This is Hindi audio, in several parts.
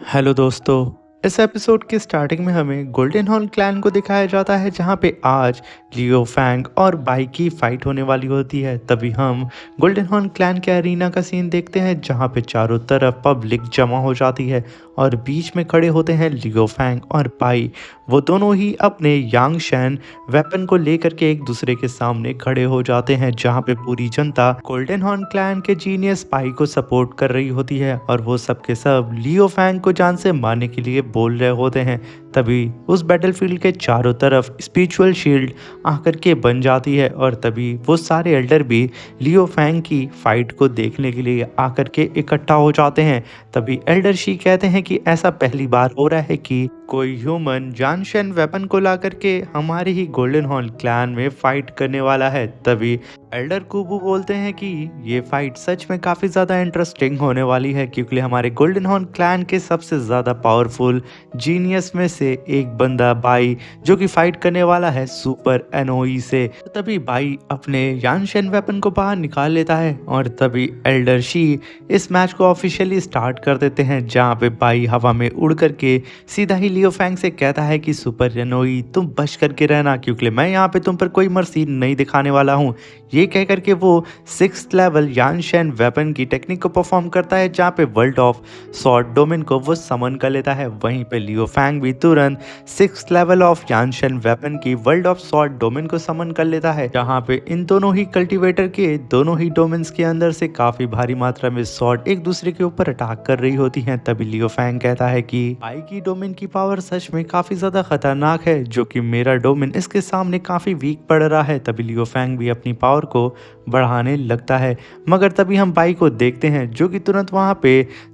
हेलो दोस्तों। इस एपिसोड के स्टार्टिंग में हमें गोल्डन हॉर्न क्लैन को दिखाया जाता है जहां पे आज लियो फैंग और बाई की फाइट होने वाली होती है। तभी हम गोल्डन हॉर्न क्लैन के अरीना का सीन देखते हैं जहां पे चारों तरफ पब्लिक जमा हो जाती है और बीच में खड़े होते हैं लियो फैंग और बाई। वो दोनों ही अपने यांग शैन वेपन को लेकर के एक दूसरे के सामने खड़े हो जाते हैं जहां पे पूरी जनता गोल्डन हॉर्न क्लैन के जीनियस बाई को सपोर्ट कर रही होती है और वो सब के सब लियो फैंग को जान से मारने के लिए बोल रहे होते हैं। तभी उस बैटलफील्ड के चारों तरफ स्पिरिचुअल शील्ड आकर के बन जाती है और तभी वो सारे एल्डर भी लियो फैंग की फाइट को देखने के लिए आकर के इकट्ठा हो जाते हैं। तभी एल्डर शी कहते हैं कि ऐसा पहली बार हो रहा है कि कोई ह्यूमन जानशन वेपन को ला करके हमारे ही गोल्डन हॉर्न क्लैन में फाइट करने वाला है। तभी एल्डर कुबू बोलते हैं कि ये फाइट सच में काफ़ी ज़्यादा इंटरेस्टिंग होने वाली है क्योंकि हमारे गोल्डन हॉर्न क्लैन के सबसे ज़्यादा पावरफुल जीनियस में से एक बंदा बाई जो कि फाइट करने वाला है सुपर एनओई से। तभी बाई अपने यानशन वेपन को बाहर निकाल लेता है और तभी एल्डर शी इस मैच को ऑफिशियली स्टार्ट कर देते हैं जहाँ पे बाई हवा में उड़ करके सीधा ही लियो फैंग से कहता है कि सुपर एनओई तुम बच करके रहना क्योंकि मैं यहाँ पे तुम पर कोई मर्सी नहीं दिखाने वाला हूँ। ये कह करके वो 6th लेवल यानशन वेपन की टेक्निक को परफॉर्म करता है जहाँ पे वर्ल्ड ऑफ सॉर्ड डोमेन को वो समन कर लेता है। वहीं पे लियो फैंग भी तुरंत 6th लेवल ऑफ यानशन वेपन की वर्ल्ड ऑफ सॉर्ड डोमेन को समन कर लेता है जहाँ पे इन दोनों ही कल्टीवेटर के दोनों ही डोमेन्स के अंदर से काफी भारी मात्रा में सॉर्ड एक दूसरे के ऊपर अटैक कर रही होती हैं। तभी लियो फैंग कहता है कि बाई की डोमेन की पावर सच में काफी ज्यादा खतरनाक है जो कि मेरा डोमेन इसके सामने काफी वीक पड़ रहा है। तभी लियो फैंग भी अपनी पावर को बढ़ाने लगता है मगर तभी हम बाई को देखते हैं जो कि तुरंत वहां पे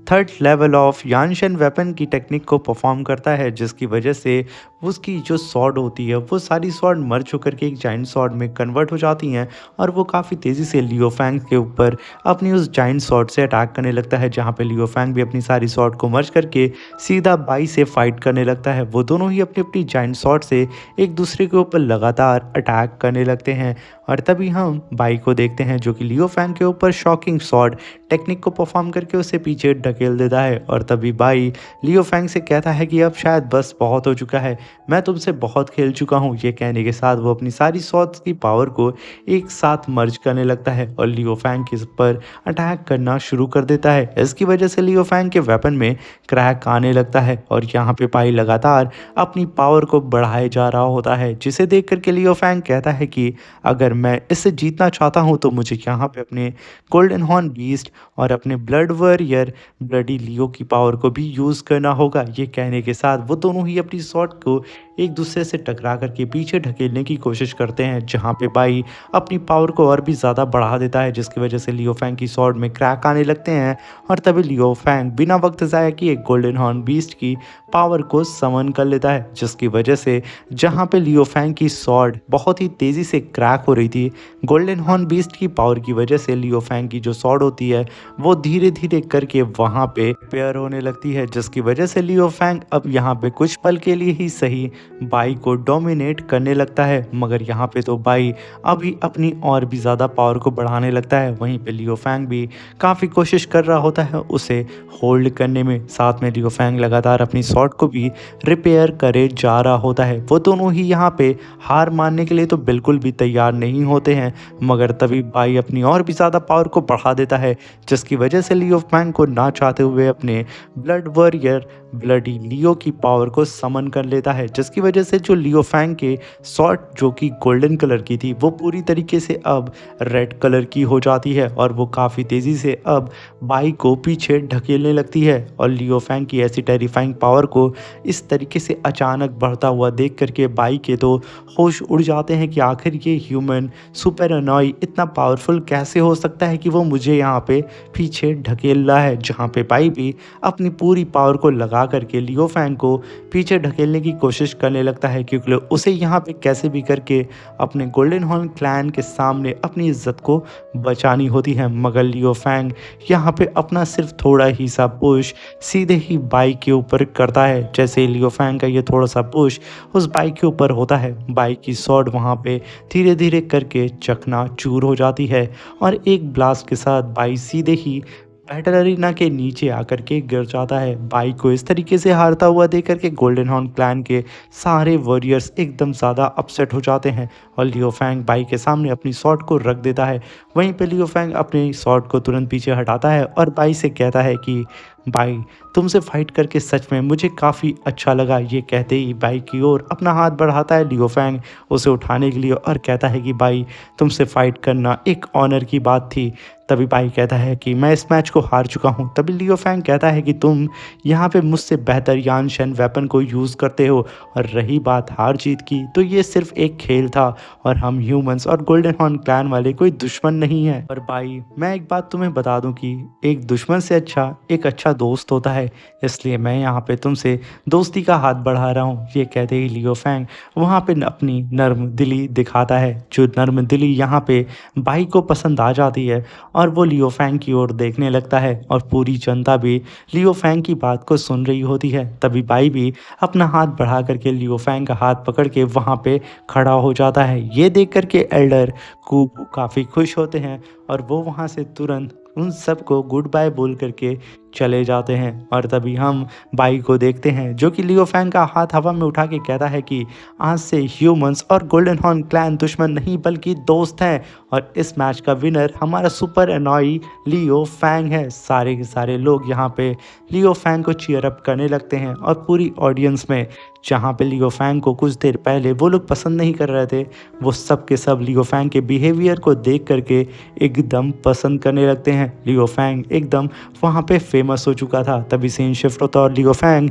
3rd लेवल ऑफ यानशन वेपन की टेक्निक को परफॉर्म करता है जिसकी वजह से उसकी जो सॉर्ड होती है वो सारी सॉर्ड मर्ज होकर के एक जाइंट सॉर्ड में कन्वर्ट हो जाती हैं और वो काफ़ी तेज़ी से लियो फैंग के ऊपर अपनी उस जाइंट सॉर्ड से अटैक करने लगता है जहाँ पे लियो फैंग भी अपनी सारी सॉर्ड को मर्ज करके सीधा बाई से फाइट करने लगता है। वो दोनों ही अपनी अपनी जाइंट सॉर्ड से एक दूसरे के ऊपर लगातार अटैक करने लगते हैं और तभी हम बाई को देखते हैं जो कि लियो फैंग के ऊपर शॉकिंग सॉर्ड टेक्निक को परफॉर्म करके उसे पीछे ढकेल देता है और तभी बाई लियो फैंग से कहता है कि अब शायद बस बहुत हो चुका है, मैं तुमसे बहुत खेल चुका हूँ। ये कहने के साथ वो अपनी सारी सॉर्ड्स की पावर को एक साथ मर्ज करने लगता है और लियो फैंग के पर अटैक करना शुरू कर देता है। इसकी वजह से लियो फैंग के वेपन में क्रैक आने लगता है और यहाँ पे बाई लगातार अपनी पावर को बढ़ाए जा रहा होता है जिसे देख करके लियो फैंग कहता है कि अगर मैं इससे जीतना चाहता हूँ तो मुझे यहाँ पे अपने गोल्डन हॉर्न बीस्ट और अपने ब्लड वॉरियर ब्लडी लियो की पावर को भी यूज़ करना होगा। ये कहने के साथ वो दोनों ही अपनी शॉट को एक दूसरे से टकरा करके पीछे ढकेलने की कोशिश करते हैं जहाँ पे बाई अपनी पावर को और भी ज़्यादा बढ़ा देता है जिसकी वजह से लियो फैंग की स्वॉर्ड में क्रैक आने लगते हैं और तभी लियो फैंग बिना वक्त ज़ाया किए गोल्डन हॉर्न बीस्ट की पावर को समन कर लेता है जिसकी वजह से जहाँ पे लियो फैंग की स्वॉर्ड बहुत ही तेज़ी से क्रैक हो रही थी, गोल्डन हॉर्न बीस्ट की पावर की वजह से लियो फैंग की जो स्वॉर्ड होती है वो धीरे धीरे करके वहाँ पे रिपेयर होने लगती है जिसकी वजह से लियो फैंग अब यहाँ पे कुछ पल के लिए ही सही बाई को डोमिनेट करने लगता है मगर यहाँ पे तो बाई अभी अपनी और भी ज़्यादा पावर को बढ़ाने लगता है। वहीं पे लियो फैंग भी काफ़ी कोशिश कर रहा होता है उसे होल्ड करने में, साथ में लियो फैंग लगातार अपनी शॉट को भी रिपेयर करे जा रहा होता है। वो दोनों ही यहाँ पे हार मानने के लिए तो बिल्कुल भी तैयार नहीं होते हैं मगर तभी बाई अपनी और भी ज़्यादा पावर को बढ़ा देता है जिसकी वजह से लियो फैंग को ना चाहते हुए अपने ब्लड वॉरियर ब्लडी लियो की पावर को समन कर लेता है जिसकी वजह से जो लियो फैंग के शॉट जो कि गोल्डन कलर की थी वो पूरी तरीके से अब रेड कलर की हो जाती है और वो काफ़ी तेज़ी से अब बाई को पीछे ढकेलने लगती है और लियो फैंग की ऐसी टेरिफाइंग पावर को इस तरीके से अचानक बढ़ता हुआ देख करके बाई के तो होश उड़ जाते हैं कि आखिर ये ह्यूमन सुपर एनॉय इतना पावरफुल कैसे हो सकता है कि वो मुझे यहाँ पे पीछे ढकेल रहा है। जहाँ पे बाई भी अपनी पूरी पावर को लगा करके लियो फैंग को पीछे ढकेलने की कोशिश करने लगता है क्योंकि उसे यहाँ पे कैसे भी करके अपने गोल्डन हॉर्न क्लैन के सामने अपनी इज्जत को बचानी होती है मगर लियो फैंग यहाँ पे अपना सिर्फ थोड़ा ही सा पुश सीधे ही बाइक के ऊपर करता है। जैसे ही लियो फैंग का ये थोड़ा सा पुश उस बाइक के ऊपर होता है, बाइक की स्वॉर्ड वहाँ पे धीरे धीरे करके चकना चूर हो जाती है और एक ब्लास्ट के साथ बाइक सीधे ही बैटल अरीना के नीचे आकर के गिर जाता है। बाई को इस तरीके से हारता हुआ देख कर के गोल्डन हॉर्न क्लैन के सारे वॉरियर्स एकदम ज़्यादा अपसेट हो जाते हैं और लियो फैंग बाई के सामने अपनी स्वॉर्ड को रख देता है। वहीं पे लियो फैंग अपनी स्वॉर्ड को तुरंत पीछे हटाता है और बाई से कहता है कि बाई, तुमसे फाइट करके सच में मुझे काफ़ी अच्छा लगा। ये कहते ही बाई की ओर अपना हाथ बढ़ाता है लियो फैंग उसे उठाने के लिए और कहता है कि बाई, तुमसे फाइट करना एक ऑनर की बात थी। तभी बाई कहता है कि मैं इस मैच को हार चुका हूँ। तभी लियो फैंग कहता है कि तुम यहाँ पे मुझसे बेहतर यान शन वेपन को यूज़ करते हो, और रही बात हार जीत की तो ये सिर्फ एक खेल था और हम ह्यूमंस और गोल्डन हॉर्न क्लैन वाले कोई दुश्मन नहीं है। और बाई, मैं एक बात तुम्हें बता दूं कि एक दुश्मन से अच्छा एक अच्छा दोस्त होता है, इसलिए मैं यहाँ पे तुमसे दोस्ती का हाथ बढ़ा रहा हूँ। ये कहते ही लियो फैंग वहाँ पे अपनी नर्म दिली दिखाता है, जो नर्म दिली यहाँ पे बाई को पसंद आ जाती है और वो लियो फैंग की ओर देखने लगता है और पूरी जनता भी लियो फैंग की बात को सुन रही होती है। तभी बाई भी अपना हाथ बढ़ा करके लियो फैंग का हाथ पकड़ के वहाँ पे खड़ा हो जाता है। ये देख करके एल्डर कू काफ़ी खुश होते हैं और वो वहाँ से तुरंत उन सबको गुड बाय बोल करके चले जाते हैं। और तभी हम बाई को देखते हैं जो कि लियो फैंग का हाथ हवा में उठा के कहता है कि आज से ह्यूमंस और गोल्डन हॉर्न क्लैन दुश्मन नहीं बल्कि दोस्त हैं, और इस मैच का विनर हमारा सुपर एनॉई लियो फैंग है। सारे के सारे लोग यहाँ पे लियो फैंग को चीयर अप करने लगते हैं और पूरी ऑडियंस में जहाँ पे लियो फैंग को कुछ देर पहले वो लोग पसंद नहीं कर रहे थे, वो सब के सब लियो फैंग के बिहेवियर को देख करके एकदम पसंद करने लगते हैं। लियो फैंग एकदम वहाँ पे फेमस हो चुका था। तभी सीन शिफ्ट होता है और लियो फैंग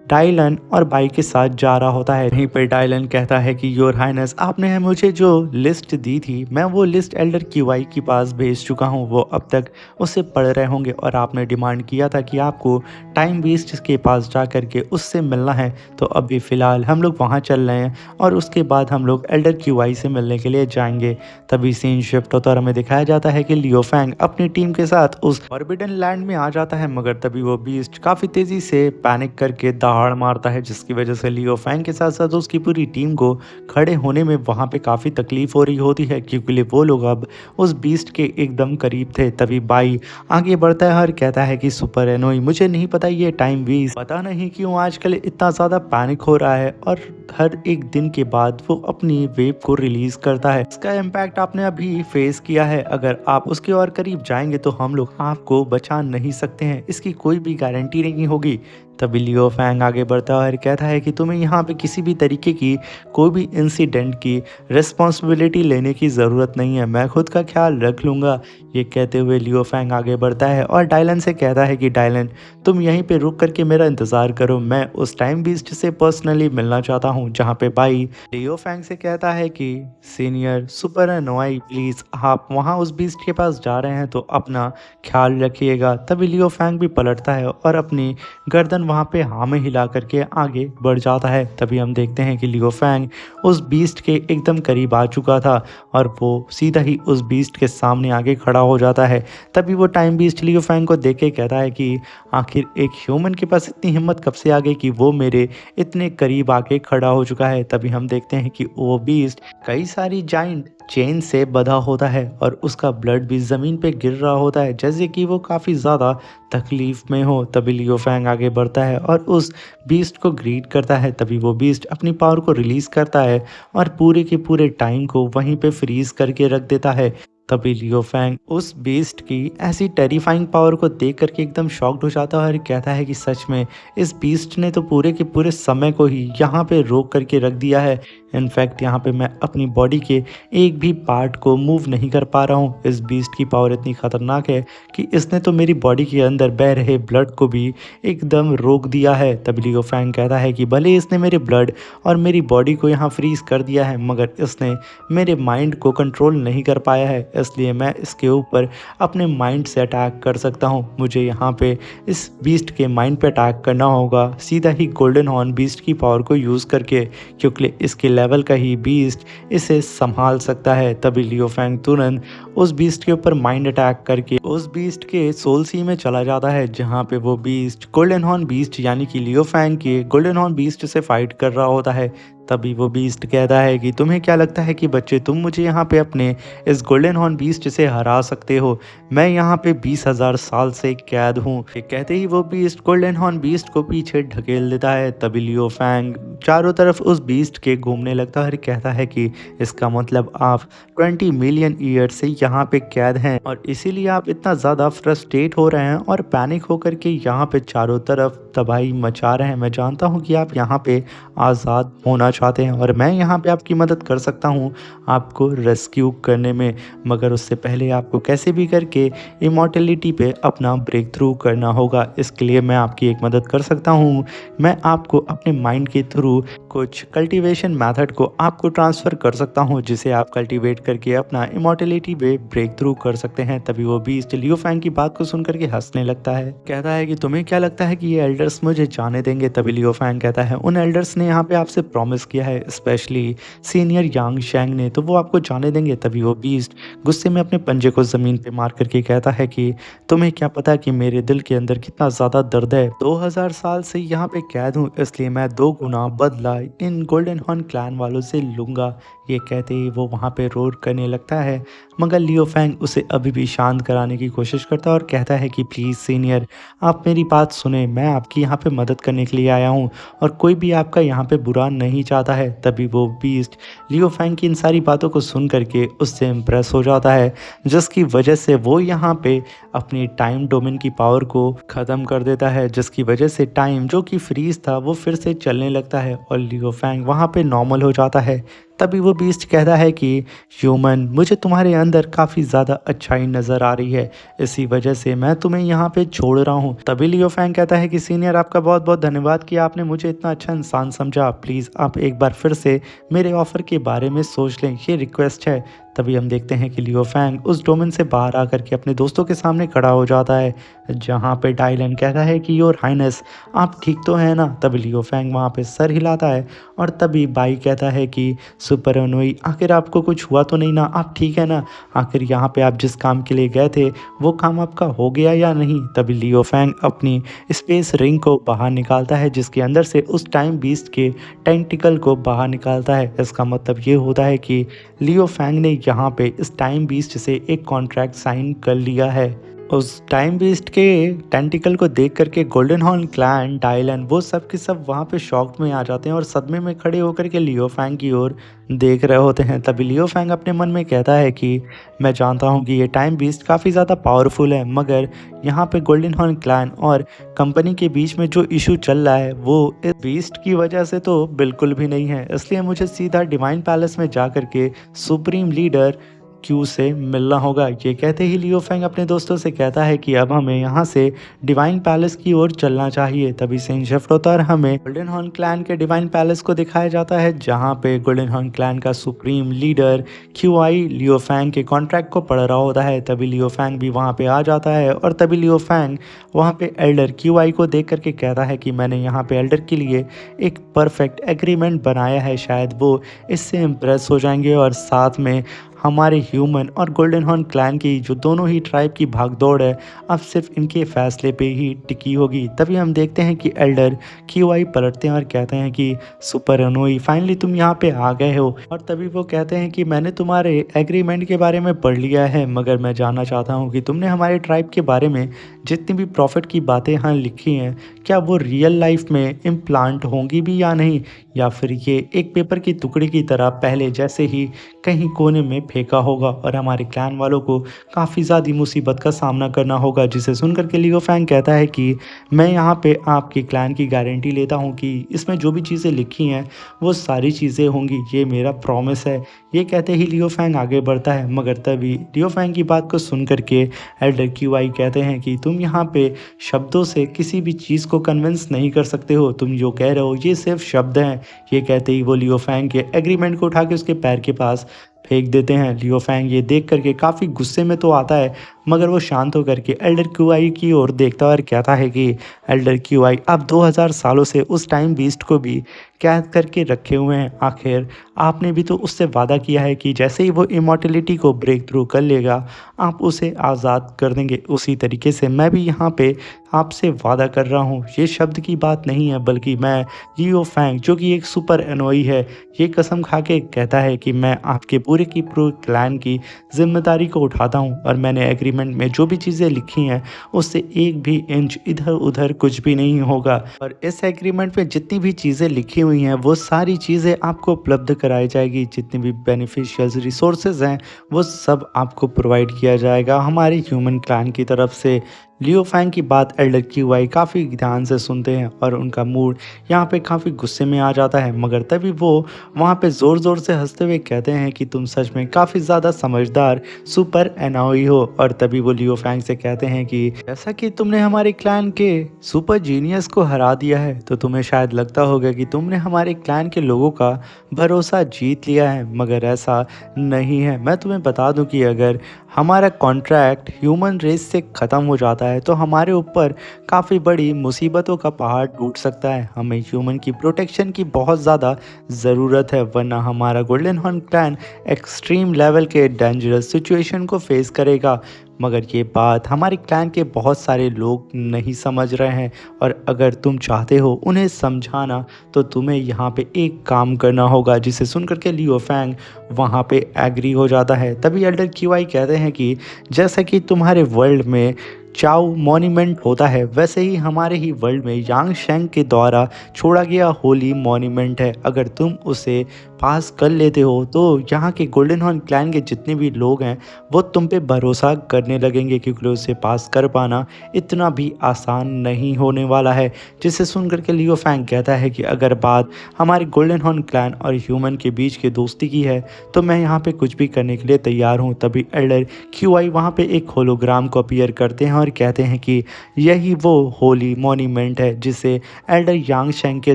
डायलन और बाई के साथ जा रहा होता है। वहीं पर डायलन कहता है कि योर हाइनेस, आपने मुझे जो लिस्ट दी थी मैं वो लिस्ट एल्डर क्यूआई के पास भेज चुका हूँ, वो अब तक उसे पढ़ रहे होंगे और आपने डिमांड किया था कि आपको टाइम वेस्ट के पास जा करके उससे मिलना है, तो अभी फ़िलहाल हम लोग वहाँ चल रहे हैं और उसके बाद हम लोग एल्डर क्यूआई से मिलने के लिए जाएंगे। तभी सीन शिफ्ट होता और हमें दिखाया जाता है कि लियो फैंग अपनी टीम के साथ उस फॉरबिडन लैंड में आ जाता है, मगर तभी वो बीस्ट काफ़ी तेज़ी से पैनिक करके दहाड़ मारता है, जिसकी वजह से लियो फैंग के साथ साथ उसकी पूरी टीम को खड़े होने में वहाँ पे काफ़ी तकलीफ हो रही होती है, क्योंकि वो लोग अब उस बीस्ट के एकदम करीब थे। तभी बाई आगे बढ़ता है और कहता है कि सुपर एनोई, मुझे नहीं पता ये टाइम वेस्ट पता नहीं क्यों आजकल इतना ज़्यादा पैनिक हो रहा है और हर एक दिन के बाद वो अपनी वेब को रिलीज करता है। इसका इम्पैक्ट आपने अभी फेस किया है, अगर आप उसके और करीब जाएंगे तो हम लोग आपको बचा नहीं सकते हैं, इसकी कोई भी गारंटी नहीं होगी। तभी लियो फैंग आगे बढ़ता है और कहता है कि तुम्हें यहाँ पे किसी भी तरीके की कोई भी इंसिडेंट की रिस्पॉन्सिबिलिटी लेने की ज़रूरत नहीं है, मैं खुद का ख्याल रख लूँगा। ये कहते हुए लियो फैंग आगे बढ़ता है और डायलन से कहता है कि डायलन, तुम यहीं पे रुक करके मेरा इंतज़ार करो, मैं उस टाइम बीस्ट से पर्सनली मिलना चाहता हूँ। जहाँ पे बाई लियो फैंग से कहता है कि सीनियर सुपर एनोई, प्लीज़ आप वहाँ उस बीस्ट के पास जा रहे हैं तो अपना ख्याल रखिएगा। तभी लियो फैंग भी पलटता है और अपनी गर्दन वहाँ पे हाँ में हिला करके आगे बढ़ जाता है। तभी हम देखते हैं कि लियो फैंग उस बीस्ट के एकदम करीब आ चुका था और वो सीधा ही उस बीस्ट के सामने आगे खड़ा हो जाता है। तभी वो टाइम बीस्ट लियो फैंग को देख के कहता है कि आखिर एक ह्यूमन के पास इतनी हिम्मत कब से आ गई कि वो मेरे इतने करीब आके खड़ा हो चुका है। तभी हम देखते हैं कि वो बीस्ट कई सारी जाइंट चेन से बंधा होता है और उसका ब्लड भी ज़मीन पे गिर रहा होता है, जैसे कि वो काफ़ी ज़्यादा तकलीफ़ में हो। तभी लियो फैंग आगे बढ़ता है और उस बीस्ट को ग्रीट करता है। तभी वो बीस्ट अपनी पावर को रिलीज़ करता है और पूरे के पूरे टाइम को वहीं पे फ्रीज़ करके रख देता है। तभी लियो फैंग उस बीस्ट की ऐसी टेरिफाइंग पावर को देख करके एकदम शॉक्ड हो जाता है और कहता है कि सच में इस बीस्ट ने तो पूरे के पूरे समय को ही यहाँ पे रोक करके रख दिया है। इनफैक्ट यहाँ पे मैं अपनी बॉडी के एक भी पार्ट को मूव नहीं कर पा रहा हूँ। इस बीस्ट की पावर इतनी ख़तरनाक है कि इसने तो मेरी बॉडी के अंदर बह रहे ब्लड को भी एकदम रोक दिया है। तभी लियो फैंग कहता है कि भले इसने मेरे ब्लड और मेरी बॉडी को यहाँ फ्रीज कर दिया है, मगर इसने मेरे माइंड को कंट्रोल नहीं कर पाया है, इसलिए मैं इसके ऊपर अपने माइंड से अटैक कर सकता हूँ। मुझे यहाँ पे इस बीस्ट के माइंड पे अटैक करना होगा सीधा ही गोल्डन हॉर्न बीस्ट की पावर को यूज़ करके, क्योंकि इसके लेवल का ही बीस्ट इसे संभाल सकता है। तभी लियो फैंग तुरंत उस बीस्ट के ऊपर माइंड अटैक करके उस बीस्ट के सोल सी में चला जाता है, जहाँ पे वो बीस्ट गोल्डन हॉर्न बीस्ट यानी कि लियो फैंग के गोल्डन हॉर्न बीस्ट से फाइट कर रहा होता है। तभी वो बीस्ट कहता है कि तुम्हें क्या लगता है कि बच्चे तुम मुझे यहाँ पे अपने इस गोल्डन हॉर्न बीस्ट से हरा सकते हो? मैं यहाँ पे 20,000 साल से कैद हूँ। ये कहते ही वो बीस्ट गोल्डन हॉर्न बीस्ट को पीछे ढकेल देता है। तभी लियो फैंग चारों तरफ उस बीस्ट के घूमने लगता है और कहता है कि इसका मतलब आप 20 मिलियन ईयर से यहाँ पे कैद हैं और इसीलिए आप इतना ज़्यादा फ्रस्ट्रेट हो रहे हैं और पैनिक होकर के यहाँ पे चारों तरफ तबाही मचा रहे हैं। मैं जानता हूँ कि आप यहाँ पे आज़ाद होना चाहते हैं और मैं यहाँ पे आपकी मदद कर सकता हूँ आपको रेस्क्यू करने में, मगर उससे पहले आपको कैसे भी करके इमॉर्टलिटी पे अपना ब्रेक थ्रू करना होगा। इसके लिए मैं आपकी एक मदद कर सकता हूँ। मैं आपको अपने माइंड के थ्रू कुछ कल्टीवेशन मेथड को आपको ट्रांसफ़र कर सकता हूँ जिसे आप कल्टीवेट करके अपना इमॉर्टलिटी पे ब्रेक थ्रू कर सकते हैं। तभी वो बीस्ट लियो फैंग की बात को सुन करके हंसने लगता है। कहता है कि तुम्हें क्या लगता है कि ये एल्डर्स मुझे जाने देंगे? तभी लियो फैंग कहता है उन एल्डर्स ने यहाँ पे आपसे प्रॉमिस किया है, स्पेशली सीनियर यांग शेंग ने, तो वो आपको जाने देंगे। तभी वो बीस्ट गुस्से में अपने पंजे को ज़मीन पे मार करके कहता है कि तुम्हें क्या पता कि मेरे दिल के अंदर कितना ज़्यादा दर्द है। 2000 साल से यहाँ पे कैद हूँ, इसलिए मैं 2 गुना बदला इन गोल्डन हॉर्न क्लैन वालों से लूँगा। ये कहते ही वो वहाँ पे रोर करने लगता है, मगर लियो फैंग उसे अभी भी शांत कराने की कोशिश करता है और कहता है कि प्लीज़ सीनियर, आप मेरी बात सुने, मैं आपकी यहाँ पे मदद करने के लिए आया हूँ और कोई भी आपका यहाँ पे बुरा नहीं चाहता है। तभी वो बीस्ट लियो फैंग की इन सारी बातों को सुन करके उससे इम्प्रेस हो जाता है, जिसकी वजह से वो यहाँ पे अपनी टाइम डोमेन की पावर को ख़त्म कर देता है, जिसकी वजह से टाइम जो कि फ्रीज था वो फिर से चलने लगता है और लियो फैंग वहाँ पे नॉर्मल हो जाता है। तभी वो बीस्ट कहता है कि ह्यूमन, मुझे तुम्हारे अंदर काफ़ी ज़्यादा अच्छाई नज़र आ रही है, इसी वजह से मैं तुम्हें यहाँ पे छोड़ रहा हूँ। तभी लियो फैंग कहता है कि सीनियर, आपका बहुत बहुत धन्यवाद कि आपने मुझे इतना अच्छा इंसान समझा। प्लीज़ आप एक बार फिर से मेरे ऑफ़र के बारे में सोच लें, ये रिक्वेस्ट है। तभी हम देखते हैं कि लियो फैंग उस डोमेन से बाहर आकर के अपने दोस्तों के सामने खड़ा हो जाता है, जहाँ पे डायलन कहता है कि योर हाइनेस, आप ठीक तो हैं ना? तभी लियो फैंग वहाँ पे सर हिलाता है और तभी बाई कहता है कि सुपर अनोई, आखिर आपको कुछ हुआ तो नहीं ना? आप ठीक है ना? आखिर यहाँ पे आप जिस काम के लिए गए थे वो काम आपका हो गया या नहीं? तभी लियो फैंग अपनी स्पेस रिंग को बाहर निकालता है, जिसके अंदर से उस टाइम बीस्ट के टेंटिकल को बाहर निकालता है। इसका मतलब ये होता है कि लियो फैंग ने यहाँ पे इस टाइम बीस्ट से एक कॉन्ट्रैक्ट साइन कर लिया है। उस टाइम बीस्ट के टेंटिकल को देख करके गोल्डन हॉर्न क्लैन, डायलन, वो सब के सब वहाँ पे शॉक में आ जाते हैं और सदमे में खड़े होकर के लियो फैंग की ओर देख रहे होते हैं। तभी लियो फैंग अपने मन में कहता है कि मैं जानता हूँ कि ये टाइम बीस्ट काफ़ी ज़्यादा पावरफुल है, मगर यहाँ पे गोल्डन हॉर्न क्लैन और कंपनी के बीच में जो इशू चल रहा है वो इस बीस्ट की वजह से तो बिल्कुल भी नहीं है। इसलिए मुझे सीधा डिवाइन पैलेस में जा कर के सुप्रीम लीडर क्यू से मिलना होगा। ये कहते ही लियो फैंग अपने दोस्तों से कहता है कि अब हमें यहाँ से डिवाइन पैलेस की ओर चलना चाहिए। तभी सीन शिफ्ट होता है और हमें गोल्डन हॉर्न क्लैन के डिवाइन पैलेस को दिखाया जाता है, जहाँ पे गोल्डन हॉर्न क्लैन का सुप्रीम लीडर क्यूआई लियो फैंग के कॉन्ट्रैक्ट को पढ़ रहा होता है। तभी लियो फैंग भी वहाँ पे आ जाता है और तभी लियो फैंग वहाँ पे एल्डर क्यूआई को देख करके कहता है कि मैंने यहाँ पे एल्डर के लिए एक परफेक्ट एग्रीमेंट बनाया है, शायद वो इससे इम्प्रेस हो जाएंगे और साथ में हमारे ह्यूमन और गोल्डन हॉर्न क्लैन की जो दोनों ही ट्राइब की भागदौड़ है अब सिर्फ इनके फैसले पे ही टिकी होगी। तभी हम देखते हैं कि एल्डर क्यूआई पलटते हैं और कहते हैं कि सुपर अनोई, फाइनली तुम यहाँ पे आ गए हो। और तभी वो कहते हैं कि मैंने तुम्हारे एग्रीमेंट के बारे में पढ़ लिया है, मगर मैं जानना चाहता हूँ कि तुमने हमारे ट्राइब के बारे में जितनी भी प्रॉफिट की बातें यहाँ लिखी हैं, क्या वो रियल लाइफ में इम्प्लांट होंगी भी या नहीं, या फिर ये एक पेपर की टुकड़ी की तरह पहले जैसे ही कहीं कोने में फेंका होगा और हमारे क्लैन वालों को काफ़ी ज़्यादा मुसीबत का सामना करना होगा। जिसे सुनकर के लियो फैंग कहता है कि मैं यहाँ पे आपके क्लैन की गारंटी लेता हूँ कि इसमें जो भी चीज़ें लिखी हैं वो सारी चीज़ें होंगी, ये मेरा प्रॉमिस है। ये कहते ही लियो फैंग आगे बढ़ता है, मगर तभी लियो फैंग की बात को सुन करके एल्डर क्यूआई कहते हैं कि तुम यहाँ पे शब्दों से किसी भी चीज़ को कन्विंस नहीं कर सकते हो, तुम जो कह रहे हो ये सिर्फ शब्द हैं। ये कहते ही वो लियो फैंग के एग्रीमेंट को उठा के उसके पैर के पास फेंक देते हैं। लियो फैंग ये देख करके काफ़ी गुस्से में तो आता है, मगर वो शांत होकर के एल्डर क्यूआई की ओर देखता है और कहता है कि एल्डर क्यूआई आप 2000 सालों से उस टाइम बीस्ट को भी कैद करके रखे हुए हैं। आखिर आपने भी तो उससे वादा किया है कि जैसे ही वो इमॉर्टलिटी को ब्रेक थ्रू कर लेगा आप उसे आज़ाद कर देंगे। उसी तरीके से मैं भी यहाँ पे आपसे वादा कर रहा हूँ। ये शब्द की बात नहीं है, बल्कि मैं लियो फैंग, जो कि एक सुपर एनोई है, ये कसम खा के कहता है कि मैं आपके पूरे की पूरे क्लैन की जिम्मेदारी को उठाता हूँ और मैंने एग्रीमेंट में जो भी चीज़ें लिखी हैं उससे एक भी इंच इधर उधर कुछ भी नहीं होगा। और इस एग्रीमेंट में जितनी भी चीज़ें लिखी हुई हैं वो सारी चीज़ें आपको उपलब्ध कराई जाएगी। जितनी भी बेनिफिशियल रिसोर्सेज हैं वो सब आपको प्रोवाइड किया जाएगा हमारे ह्यूमन क्लैन की तरफ से। लियो फैंग की बात एल्डर क्यूआई काफ़ी ध्यान से सुनते हैं और उनका मूड यहाँ पे काफ़ी गुस्से में आ जाता है, मगर तभी वो वहाँ पे ज़ोर ज़ोर से हंसते हुए कहते हैं कि तुम सच में काफ़ी ज़्यादा समझदार सुपर एनोई हो। और तभी वो लियो फैंग से कहते हैं कि जैसा कि तुमने हमारे क्लैन के सुपर जीनियस को हरा दिया है तो तुम्हें शायद लगता होगा कि तुमने हमारे क्लैन के लोगों का भरोसा जीत लिया है, मगर ऐसा नहीं है। मैं तुम्हें बता दूं कि अगर हमारा कॉन्ट्रैक्ट ह्यूमन रेस से ख़त्म हो जाता है तो हमारे ऊपर काफ़ी बड़ी मुसीबतों का पहाड़ टूट सकता है। हमें ह्यूमन की प्रोटेक्शन की बहुत ज़्यादा ज़रूरत है, वरना हमारा golden horn clan extreme level के डेंजरस सिचुएशन को फेस करेगा। मगर ये बात हमारे क्लैन के बहुत सारे लोग नहीं समझ रहे हैं, और अगर तुम चाहते हो उन्हें समझाना तो तुम्हें यहाँ पे एक काम करना होगा। जिसे सुनकर के लियो फैंग वहाँ पे एग्री हो जाता है। तभी एल्डर क्यूआई कहते हैं कि जैसा कि तुम्हारे वर्ल्ड में चाओ मॉन्यूमेंट होता है, वैसे ही हमारे ही वर्ल्ड में यांग शेंग के द्वारा छोड़ा गया होली मॉन्यूमेंट है। अगर तुम उसे पास कर लेते हो तो यहाँ के गोल्डन हॉर्न क्लैन के जितने भी लोग हैं वो तुम पे भरोसा करने लगेंगे, क्योंकि उसे पास कर पाना इतना भी आसान नहीं होने वाला है। जिसे सुनकर के लियो फैंग कहता है कि अगर बात हमारे गोल्डन हॉर्न क्लैन और ह्यूमन के बीच की दोस्ती की है तो मैं यहाँ पे कुछ भी करने के लिए तैयार हूँ। तभी एल्डर क्यूआई वहाँ पे एक होलोग्राम को अपीयर करते हैं और कहते हैं कि यही वो होली मॉन्यूमेंट है जिसे एल्डर यांग शेंग के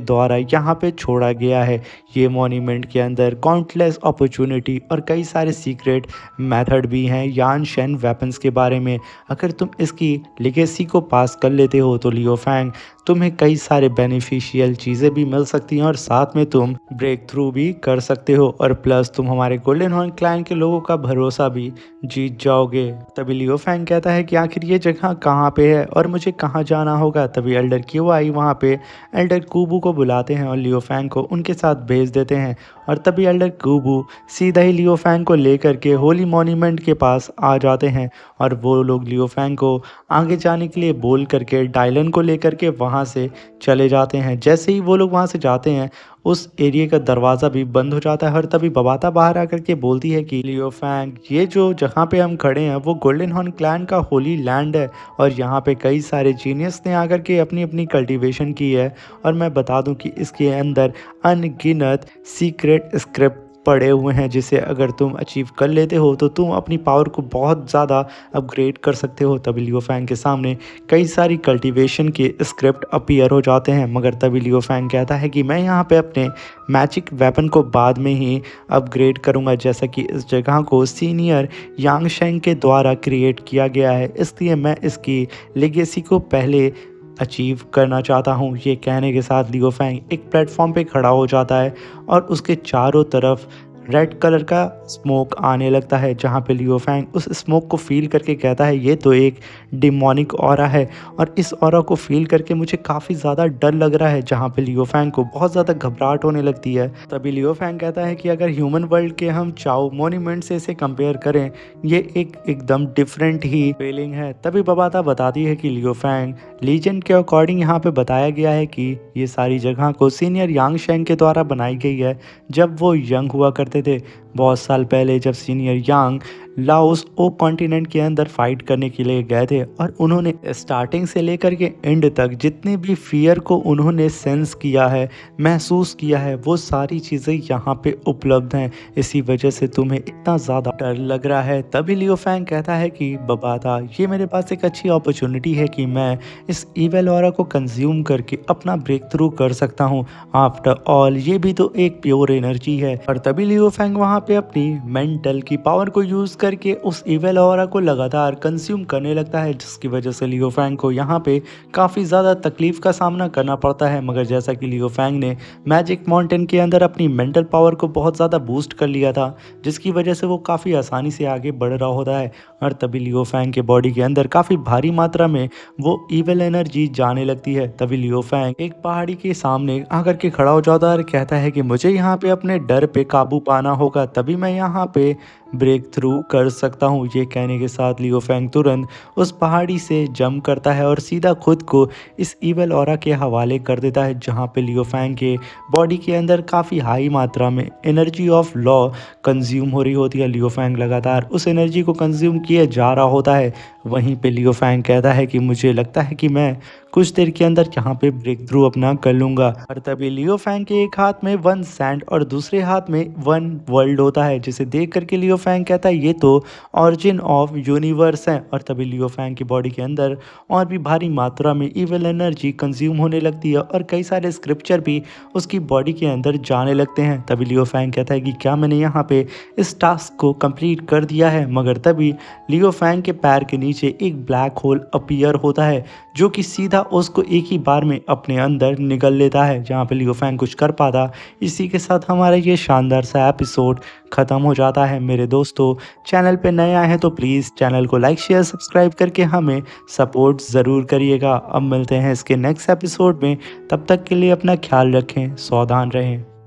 द्वारा यहाँ पे छोड़ा गया है। ये मॉन्यूमेंट के अंदर काउंटलेस अपॉर्चुनिटी और कई सारे सीक्रेट मेथड भी हैं यान शेन वेपन्स के बारे में। अगर तुम इसकी लेगेसी को पास कर लेते हो तो लियो फैंग तुम्हें कई सारे बेनिफिशियल चीज़ें भी मिल सकती हैं और साथ में तुम ब्रेक थ्रू भी कर सकते हो, और प्लस तुम हमारे गोल्डन हॉर्न क्लैन के लोगों का भरोसा भी जीत जाओगे। तभी लियो फैंग कहता है कि आखिर ये जगह कहाँ पे है और मुझे कहाँ जाना होगा। तभी एल्डर क्यूआई वहाँ पे एल्डर कूबू को बुलाते हैं और लियो फैंग को उनके साथ भेज देते हैं। और तभी एल्डर कूबू सीधा ही लियो फैंग को लेकर के होली मॉन्यूमेंट के पास आ जाते हैं और वो लोग लियो फैंग को आगे जाने के लिए बोल करके डायलन को लेकर के वहाँ से चले जाते हैं। जैसे ही वो लोग वहाँ से जाते हैं उस एरिया का दरवाज़ा भी बंद हो जाता है और तभी बबाता बाहर आकर के बोलती है कि लियो फैंग, ये जो जहाँ पे हम खड़े हैं वो गोल्डन हॉर्न क्लैन का होली लैंड है और यहाँ पे कई सारे जीनियस ने आकर के अपनी अपनी कल्टीवेशन की है। और मैं बता दूं कि इसके अंदर अनगिनत सीक्रेट स्क्रिप्ट पड़े हुए हैं जिसे अगर तुम अचीव कर लेते हो तो तुम अपनी पावर को बहुत ज़्यादा अपग्रेड कर सकते हो। तभी लियो फैंग के सामने कई सारी कल्टीवेशन के स्क्रिप्ट अपीयर हो जाते हैं, मगर तभी लियो फैंग कहता है कि मैं यहाँ पे अपने मैजिक वेपन को बाद में ही अपग्रेड करूँगा, जैसा कि इस जगह को सीनियर यांग शेंग के द्वारा क्रिएट किया गया है, इसलिए मैं इसकी लेगेसी को पहले अचीव करना चाहता हूँ। ये कहने के साथ लियो फैंग एक प्लेटफॉर्म पे खड़ा हो जाता है और उसके चारों तरफ रेड कलर का स्मोक आने लगता है, जहाँ पे लियो फैंग उस स्मोक को फील करके कहता है ये तो एक डिमोनिक ऑरा है और इस ऑरा को फील करके मुझे काफ़ी ज़्यादा डर लग रहा है, जहाँ पे लियो फैंग को बहुत ज़्यादा घबराहट होने लगती है। तभी लियो फैंग कहता है कि अगर ह्यूमन वर्ल्ड के हम चाओ मॉन्यूमेंट से इसे कंपेयर करें ये एकदम डिफरेंट ही फीलिंग है। तभी बबाता बताती है कि लियो फैंग लीजेंड के अकॉर्डिंग यहाँ पे बताया गया है कि ये सारी जगह को सीनियर यांग शेंग के द्वारा बनाई गई है जब वो यंग हुआ करते थे। बहुत साल पहले जब सीनियर यांग लाओस ओ कॉन्टिनेंट के अंदर फाइट करने के लिए गए थे और उन्होंने स्टार्टिंग से लेकर के एंड तक जितने भी फियर को उन्होंने सेंस किया है, महसूस किया है, वो सारी चीज़ें यहाँ पे उपलब्ध हैं। इसी वजह से तुम्हें इतना ज़्यादा डर लग रहा है। तभी लियो फैंग कहता है कि बबाता, ये मेरे पास एक अच्छी अपॉर्चुनिटी है कि मैं इस इवेल ऑरा को कंज्यूम करके अपना ब्रेक थ्रू कर सकता हूँ। आफ्टर ऑल ये भी तो एक प्योर एनर्जी है। और तभी लियो फैंग वहाँ पे अपनी मेंटल की पावर को यूज़ करके उस इवेल ऑरा को लगातार कंज्यूम करने लगता है, जिसकी वजह से लियो फैंग को यहाँ पे काफ़ी ज़्यादा तकलीफ का सामना करना पड़ता है। मगर जैसा कि लियो फैंग ने मैजिक माउंटेन के अंदर अपनी मेंटल पावर को बहुत ज़्यादा बूस्ट कर लिया था, जिसकी वजह से वो काफ़ी आसानी से आगे बढ़ रहा होता है। और तभी लियो फैंग के बॉडी के अंदर काफ़ी भारी मात्रा में वो इविल एनर्जी जाने लगती है। तभी लियो फैंग एक पहाड़ी के सामने आकर के खड़ा हो जाता है और कहता है कि मुझे यहाँ पे अपने डर पे काबू पाना होगा, तभी मैं यहाँ पे ब्रेक थ्रू कर सकता हूँ। ये कहने के साथ लियो फैंग तुरंत उस पहाड़ी से जंप करता है और सीधा खुद को इस इविल ऑरा के हवाले कर देता है, जहाँ पे लियो फैंग के बॉडी के अंदर काफ़ी हाई मात्रा में एनर्जी ऑफ लॉ कंज्यूम हो रही होती है। लियो फैंग लगातार उस एनर्जी को कंज्यूम किए जा रहा होता है। वहीं पे लियो फैंग कहता है कि मुझे लगता है कि मैं कुछ देर के अंदर यहाँ पे ब्रेक थ्रू अपना कर लूँगा। और तभी लियो फैंग के एक हाथ में वन सैंड और दूसरे हाथ में वन वर्ल्ड होता है, जिसे देख करके लियो फैंग कहता है ये तो ऑरिजिन ऑफ यूनिवर्स है। और तभी लियो फैंग की बॉडी के अंदर और भी भारी मात्रा में इविल एनर्जी कंज्यूम होने लगती है और कई सारे स्क्रिप्चर भी उसकी बॉडी के अंदर जाने लगते हैं। तभी लियो फैंग कहता है कि क्या मैंने यहाँ पे इस टास्क को कंप्लीट कर दिया है। मगर तभी लियो फैंग के पैर के नीचे एक ब्लैक होल अपीयर होता है, जो कि सीधा उसको एक ही बार में अपने अंदर निगल लेता है, जहाँ पे लियो फैंग कुछ कर पाता। इसी के साथ हमारा ये शानदार सा एपिसोड ख़त्म हो जाता है। मेरे दोस्तों, चैनल पे नए आए हैं तो प्लीज़ चैनल को लाइक शेयर सब्सक्राइब करके हमें सपोर्ट ज़रूर करिएगा। अब मिलते हैं इसके नेक्स्ट एपिसोड में, तब तक के लिए अपना ख्याल रखें, सावधान रहें।